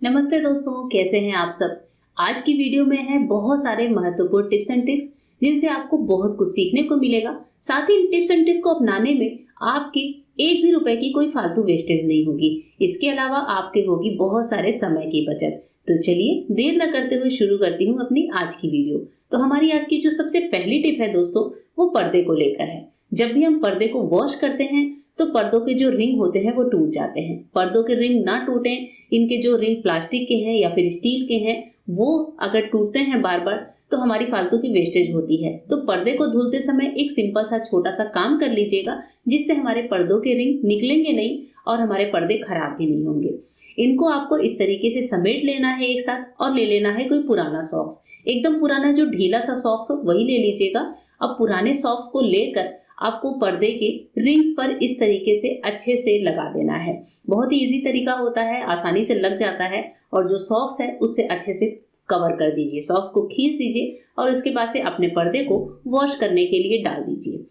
नमस्ते दोस्तों, कैसे हैं आप सब। आज की वीडियो में है बहुत सारे महत्वपूर्ण टिप्स एंड ट्रिक्स जिनसे आपको बहुत कुछ सीखने को मिलेगा। साथ ही इन टिप्स एंड ट्रिक्स को अपनाने में आपके एक भी रुपए की कोई फालतू वेस्टेज नहीं होगी। इसके अलावा आपके होगी बहुत सारे समय की बचत। तो चलिए देर न करते हुए शुरू करती हूँ अपनी आज की वीडियो। तो हमारी आज की जो सबसे पहली टिप है दोस्तों, वो पर्दे को लेकर है। जब भी हम पर्दे को वॉश करते हैं तो पर्दों के जो रिंग होते हैं वो टूट जाते हैं। पर्दों के रिंग ना टूटे, इनके जो रिंग प्लास्टिक के हैं या फिर स्टील के हैं, वो अगर टूटते हैं बार बार तो हमारी फालतू की वेस्टेज होती है। तो पर्दे को धुलते समय एक सिंपल सा छोटा सा काम कर लीजिएगा, जिससे हमारे पर्दों के रिंग निकलेंगे नहीं और हमारे पर्दे खराब भी नहीं होंगे। इनको आपको इस तरीके से समेट लेना है एक साथ और ले लेना है कोई पुराना सॉक्स। एकदम पुराना जो ढीला सा सॉक्स हो वही ले लीजिएगा। अब पुराने सॉक्स को लेकर आपको पर्दे के रिंग्स पर इस तरीके से अच्छे से लगा देना है। बहुत ही इजी तरीका होता है, आसानी से लग जाता है और जो सॉक्स है उससे अच्छे से कवर कर दीजिए। सॉक्स को खींच दीजिए और उसके बाद से अपने पर्दे को वॉश करने के लिए डाल दीजिए।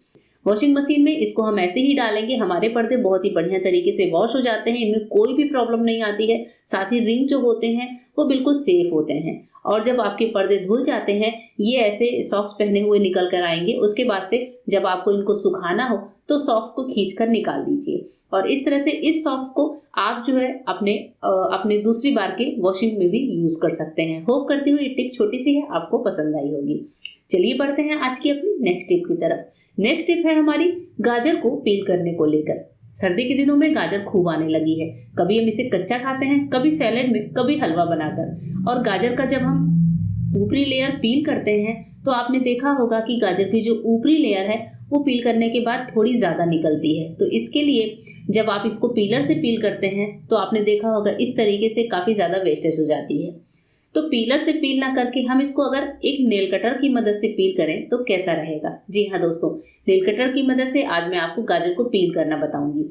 वॉशिंग मशीन में इसको हम ऐसे ही डालेंगे, हमारे पर्दे बहुत ही बढ़िया तरीके से वॉश हो जाते हैं। इनमें कोई भी प्रॉब्लम नहीं आती है। साथ ही रिंग जो होते हैं वो बिल्कुल सेफ होते हैं। और जब आपके पर्दे धुल जाते हैं, ये ऐसे सॉक्स पहने हुए निकल कर आएंगे। उसके बाद से जब आपको इनको सुखाना हो तो सॉक्स को खींचकर निकाल दीजिए। और इस तरह से इस सॉक्स को आप जो है अपने दूसरी बार के वॉशिंग में भी यूज कर सकते हैं। होप करती हूँ ये टिप छोटी सी है, आपको पसंद आई होगी। चलिए बढ़ते हैं आज की अपनी नेक्स्ट टिप की तरफ। नेक्स्ट टिप है हमारी गाजर को पील करने को लेकर। सर्दी के दिनों में गाजर खूब आने लगी है। कभी हम इसे कच्चा खाते हैं, कभी सैलेड में, कभी हलवा बनाकर। और गाजर का जब हम ऊपरी लेयर पील करते हैं तो आपने देखा होगा कि गाजर की जो ऊपरी लेयर है वो पील करने के बाद थोड़ी ज्यादा निकलती है। तो इसके लिए जब आप इसको पीलर से पील करते हैं तो आपने देखा होगा इस तरीके से काफी ज्यादा वेस्टेज हो जाती है। तो पीलर से पील ना करके हम इसको अगर एक नेल कटर की मदद से पील करें तो कैसा रहेगा। जी हाँ दोस्तों, नेल कटर की मदद से आज मैं आपको गाजर को पील करना बताऊंगी।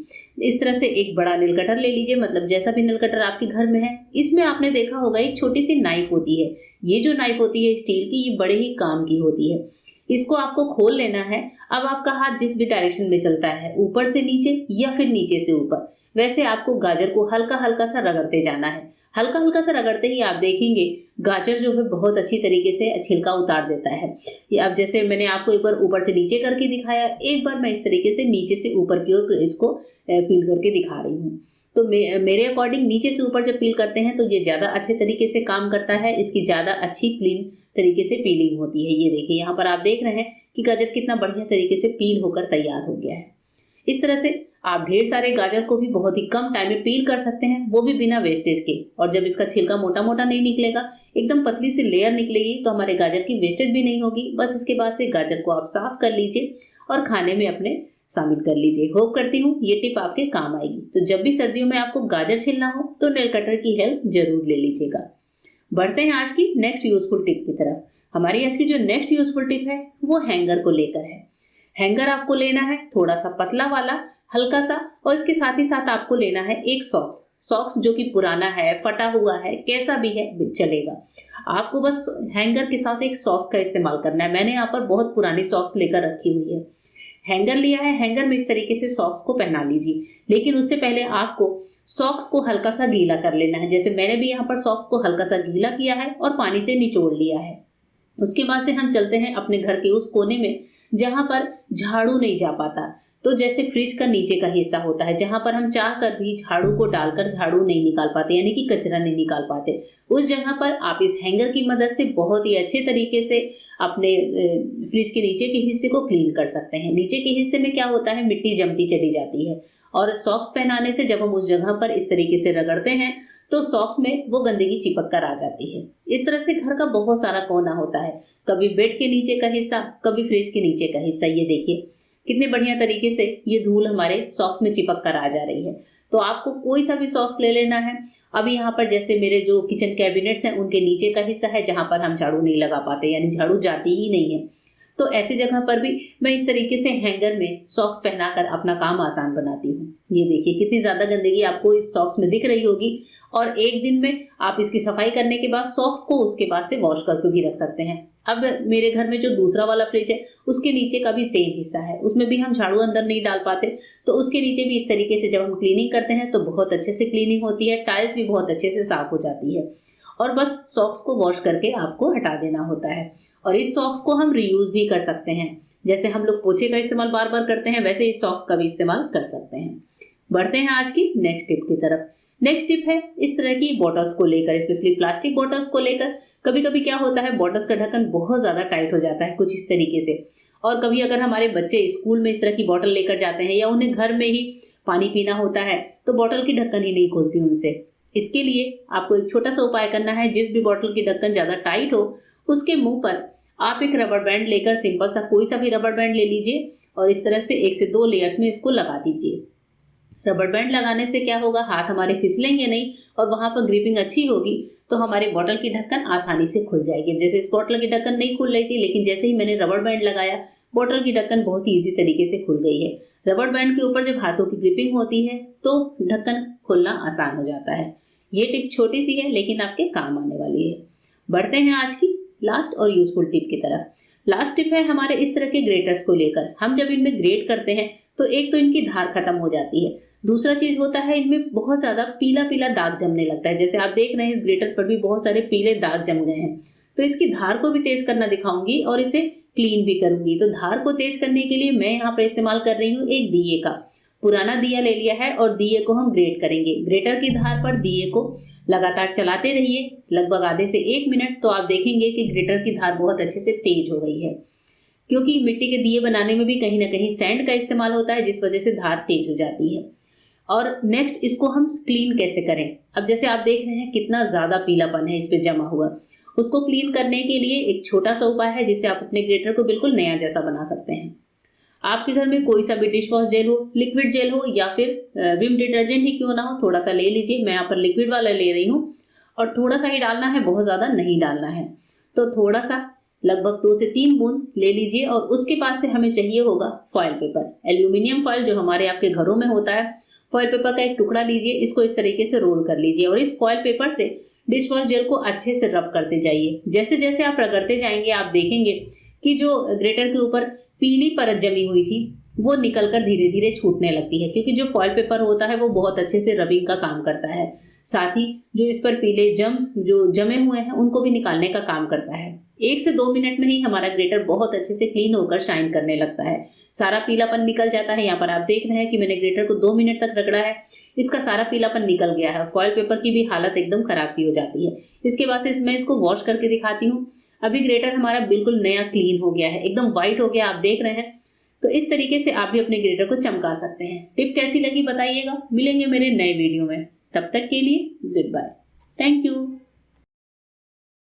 इस तरह से एक बड़ा नेल कटर ले लीजिए, मतलब जैसा भी नेल कटर आपके घर में है। इसमें आपने देखा होगा एक छोटी सी नाइफ होती है। ये जो नाइफ होती है स्टील की, ये बड़े ही काम की होती है। इसको आपको खोल लेना है। अब आपका हाथ जिस भी डायरेक्शन में चलता है, ऊपर से नीचे या फिर नीचे से ऊपर, वैसे आपको गाजर को हल्का हल्का सा रगड़ते जाना है। हल्का हल्का सा रगड़ते ही आप देखेंगे गाजर जो है बहुत अच्छी तरीके से छिलका उतार देता है। ये अब जैसे मैंने आपको एक बार ऊपर से नीचे करके दिखाया, एक बार मैं इस तरीके से नीचे से ऊपर की ओर इसको पील करके दिखा रही हूँ। तो मेरे अकॉर्डिंग नीचे से ऊपर जब पील करते हैं तो ये ज्यादा अच्छे तरीके से काम करता है। इसकी ज्यादा अच्छी क्लीन तरीके से पीलिंग होती है। ये देखिए यहाँ पर आप देख रहे हैं कि गाजर कितना बढ़िया तरीके से पील होकर तैयार हो गया है। इस तरह से आप ढेर सारे गाजर को भी बहुत ही कम टाइम में पील कर सकते हैं, वो भी बिना वेस्टेज के। और जब इसका छिलका मोटा मोटा नहीं निकलेगा, एकदम पतली सी लेयर निकलेगी, तो हमारे गाजर की वेस्टेज भी नहीं होगी। बस इसके बाद से गाजर को आप साफ कर लीजिए और खाने में अपने शामिल कर लीजिए। होप करती हूँ ये टिप आपके काम आएगी। तो जब भी सर्दियों में आपको गाजर छीलना हो तो नेल कटर की हेल्प जरूर ले लीजिएगा। बढ़ते हैं आज की नेक्स्ट यूजफुल टिप की तरफ। हमारी आज की जो नेक्स्ट यूजफुल टिप है वो हैंगर को लेकर है। हैंगर आपको लेना है थोड़ा सा पतला वाला, हल्का सा, और इसके साथ ही साथ आपको लेना है एक सॉक्स जो कि पुराना है, फटा हुआ है, कैसा भी है चलेगा। आपको बस हैंगर के साथ एक सॉक्स का इस्तेमाल करना है। मैंने यहाँ पर बहुत पुरानी सॉक्स लेकर रखी हुई है। हैंगर लिया है, हैंगर में इस तरीके से सॉक्स को पहना लीजिए। लेकिन उससे पहले आपको सॉक्स को हल्का सा गीला कर लेना है। जैसे मैंने भी यहाँ पर सॉक्स को हल्का सा गीला किया है और पानी से निचोड़ लिया है। उसके बाद से हम चलते हैं अपने घर के उस कोने में जहां पर झाड़ू नहीं जा पाता। तो जैसे फ्रिज का नीचे का हिस्सा होता है, जहां पर हम चाह कर भी झाड़ू को डालकर झाड़ू नहीं निकाल पाते, यानी कि कचरा नहीं निकाल पाते, उस जगह पर आप इस हैंगर की मदद से बहुत ही अच्छे तरीके से अपने फ्रिज के नीचे के हिस्से को क्लीन कर सकते हैं। नीचे के हिस्से में क्या होता है, मिट्टी जमती चली जाती है और सॉक्स पहनाने से जब हम उस जगह पर इस तरीके से रगड़ते हैं तो सॉक्स में वो गंदगी चिपक कर आ जाती है। इस तरह से घर का बहुत सारा कोना होता है, कभी बेड के नीचे का हिस्सा, कभी फ्रिज के नीचे का हिस्सा। ये देखिए कितने बढ़िया तरीके से ये धूल हमारे सॉक्स में चिपक कर आ जा रही है। तो आपको कोई सा भी सॉक्स ले लेना है। अभी यहाँ पर जैसे मेरे जो किचन कैबिनेट्स हैं उनके नीचे का हिस्सा है जहां पर हम झाड़ू नहीं लगा पाते, यानी झाड़ू जाती ही नहीं है। तो ऐसी जगह पर भी मैं इस तरीके से हैंगर में सॉक्स पहनाकर अपना काम आसान बनाती हूँ। ये देखिए कितनी ज्यादा गंदगी आपको इस सॉक्स में दिख रही होगी। और एक दिन में आप इसकी सफाई करने के बाद सॉक्स को उसके बाद से वॉश करके भी रख सकते हैं। अब मेरे घर में जो दूसरा वाला फ्रिज है उसके नीचे का भी सेम हिस्सा है, उसमें भी हम झाड़ू अंदर नहीं डाल पाते, तो उसके नीचे भी इस तरीके से जब हम क्लीनिंग करते हैं तो बहुत अच्छे से क्लीनिंग होती है, टाइल्स भी बहुत अच्छे से साफ हो जाती है। और बस सॉक्स को वॉश करके आपको हटा देना होता है। और इस सॉक्स को हम रीयूज भी कर सकते हैं, जैसे हम लोग पोछे का इस्तेमाल बार बार करते हैं वैसे इस सॉक्स का भी इस्तेमाल कर सकते हैं। बढ़ते हैं आज की नेक्स्ट टिप की तरफ। नेक्स्ट टिप है इस तरह की बॉटल्स को लेकर, स्पेशली प्लास्टिक बॉटल्स को लेकर। कभी कभी क्या होता है, बॉटल्स का ढक्कन बहुत ज्यादा टाइट हो जाता है कुछ इस तरीके से, और कभी अगर हमारे बच्चे स्कूल में इस तरह की बॉटल लेकर जाते हैं या उन्हें घर में ही पानी पीना होता है तो बॉटल की ढक्कन ही नहीं खुलती उनसे। इसके लिए आपको एक छोटा सा उपाय करना है, जिस भी बॉटल की ढक्कन ज्यादा टाइट हो उसके मुंह पर आप एक रबर बैंड लेकर, सिंपल सा कोई सा भी रबर बैंड ले लीजिए और इस तरह से 1 से 2 लेयर्स में इसको लगा दीजिए। रबर बैंड लगाने से क्या होगा, हाथ हमारे फिसलेंगे नहीं और वहां पर ग्रिपिंग अच्छी होगी, तो हमारी बॉटल की ढक्कन आसानी से खुल जाएगी। जैसे इस बॉटल की ढक्कन नहीं खुल रही थी, लेकिन जैसे ही मैंने रबर बैंड लगाया बॉटल की ढक्कन बहुत ही इजी तरीके से खुल गई है। रबर बैंड के ऊपर जब हाथों की ग्रिपिंग होती है तो ढक्कन खोलना आसान हो जाता है। ये टिप छोटी सी है लेकिन आपके काम आने वाली है। बढ़ते हैं आज की लास्ट और यूजफुल टिप की तरफ। लास्ट टिप है हमारे इस तरह के ग्रेटर्स को लेकर। हम जब इनमें ग्रेट करते हैं तो एक तो इनकी धार खत्म हो जाती है, दूसरा चीज होता है इनमें बहुत ज्यादा पीला पीला दाग जमने लगता है। जैसे आप देख रहे हैं इस ग्रेटर पर भी बहुत सारे पीले दाग जम गए हैं, तो इसकी धार को भी तेज करना दिखाऊंगी और इसे क्लीन भी करूंगी। तो धार को तेज करने के लिए मैं यहाँ पर इस्तेमाल कर रही हूँ एक दिए का, पुराना दिया ले लिया है और दिए को हम ग्रेट करेंगे। ग्रेटर की धार पर दिए को लगातार चलाते रहिए लगभग आधे से 1 मिनट, तो आप देखेंगे कि ग्रेटर की धार बहुत अच्छे से तेज हो गई है, क्योंकि मिट्टी के दिए बनाने में भी कहीं ना कहीं सैंड का इस्तेमाल होता है जिस वजह से धार तेज हो जाती है। और नेक्स्ट इसको हम क्लीन कैसे करें। अब जैसे आप देख रहे हैं कितना ज्यादा पीलापन है इस पे जमा हुआ, उसको क्लीन करने के लिए एक छोटा सा उपाय है जिससे आप अपने ग्रेटर को बिल्कुल नया जैसा बना सकते हैं। आपके घर में कोई सा भी डिश वॉश जेल हो, लिक्विड जेल हो या फिर विम डिटर्जेंट ही क्यों ना हो, थोड़ा सा ले लीजिए। मैं यहाँ पर लिक्विड वाला ले रही हूँ और थोड़ा सा ही डालना है, बहुत ज्यादा नहीं डालना है। तो थोड़ा सा लगभग 2 से 3 बूंद ले लीजिए और उसके पास से हमें चाहिए होगा फॉइल पेपर, एल्यूमिनियम फॉइल जो हमारे आपके घरों में होता है। फॉइल पेपर का एक टुकड़ा लीजिए, इसको इस तरीके से रोल कर लीजिए और इस फॉइल पेपर से डिश वॉश जेल को अच्छे से रब करते जाइए। जैसे जैसे आप रगड़ते जाएंगे आप देखेंगे कि जो ग्रेटर के ऊपर पीली परत जमी हुई थी वो निकलकर धीरे धीरे छूटने लगती है, क्योंकि जो फॉइल पेपर होता है वो बहुत अच्छे से रबिंग का काम करता है। साथ ही जो इस पर पीले जो जमे हुए हैं उनको भी निकालने का काम करता है। 1 से 2 मिनट में ही हमारा ग्रेटर बहुत अच्छे से क्लीन होकर शाइन करने लगता है, सारा पीलापन निकल जाता है। यहाँ पर आप देख रहे हैं कि मैंने ग्रेटर को 2 मिनट तक रगड़ा है, इसका सारा पीलापन निकल गया है। फॉइल पेपर की भी हालत एकदम खराब सी हो जाती है। इसके बाद से मैं इसको वॉश करके दिखाती हूँ। अभी ग्रेटर हमारा बिल्कुल नया क्लीन हो गया है, एकदम व्हाइट हो गया, आप देख रहे हैं। तो इस तरीके से आप भी अपने ग्रेटर को चमका सकते हैं। टिप कैसी लगी बताइएगा। मिलेंगे मेरे नए वीडियो में, तब तक के लिए गुड बाय, थैंक यू।